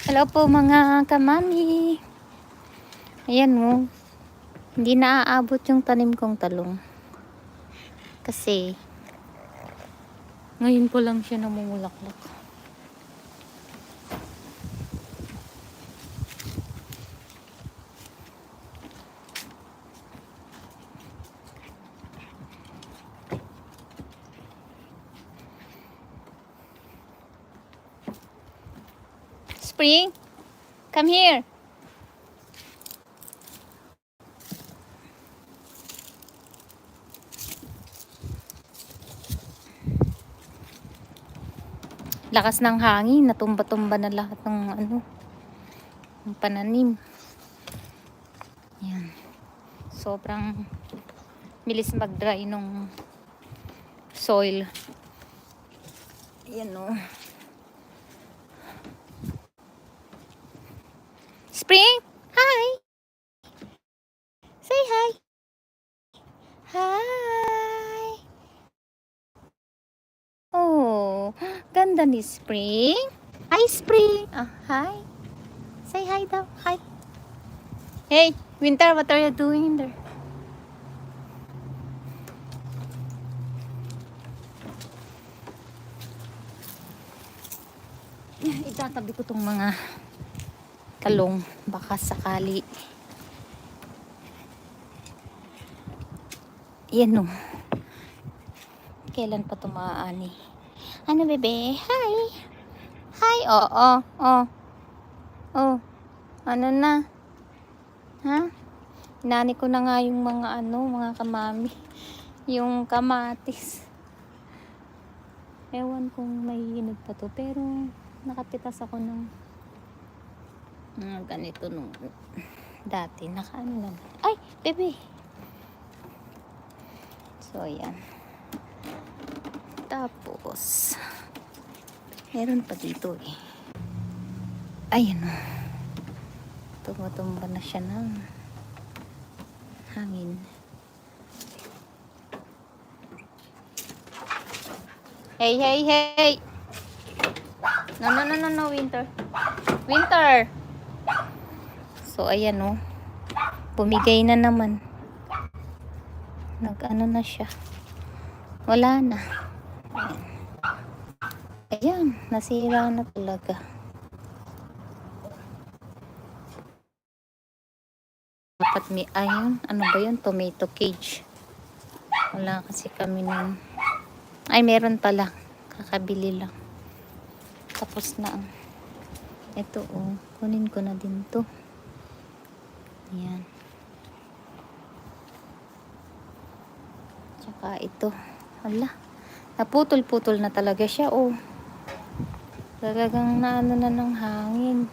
Hello po mga kamami. Ayan mo. Hindi naaabot yung tanim kong talong. Kasi ngayon po lang siya namumulaklak. Spring, come here. Lakas ng hangin, natumba-tumba na lahat ng ng pananim. Yan. Sobrang bilis mag-dry nung soil. Yan o. Spring, hi. Say hi. Hi. Oh, ganda ni Spring. Hi, Spring. Hi. Say hi daw. Hi. Hey, Winter, what are you doing there? Itatabi ko tong mga talong. Baka sakali. Yan o. Kailan pa tumaani? Ano, bebe? Hi. Hi. Oh. Oh. Ano na? Ha? Inani ko na nga yung mga mga kamami. Yung kamatis. Ewan kung may hinog pa to. Pero nakapitas ako ng ganito nung dati. Nakaano naman. Ay, bebe. So, ayan. Tapos, meron pa dito eh. Ayan o. Tumutumba na siya ng hangin. Hey. No, Winter. Winter! So, ayan o. Bumigay na naman. Nag-ano na siya. Wala na. Ayan. Nasira na talaga. Dapat may ayun. Ano ba yun? Tomato cage. Wala kasi kami nun. Ay, meron pala. Kakabili lang. Tapos na. Ito oh. Kunin ko na din to. Ayan. Tsaka ito. Hala. Naputol-putol na talaga siya oh. Talagang naano na ng hangin.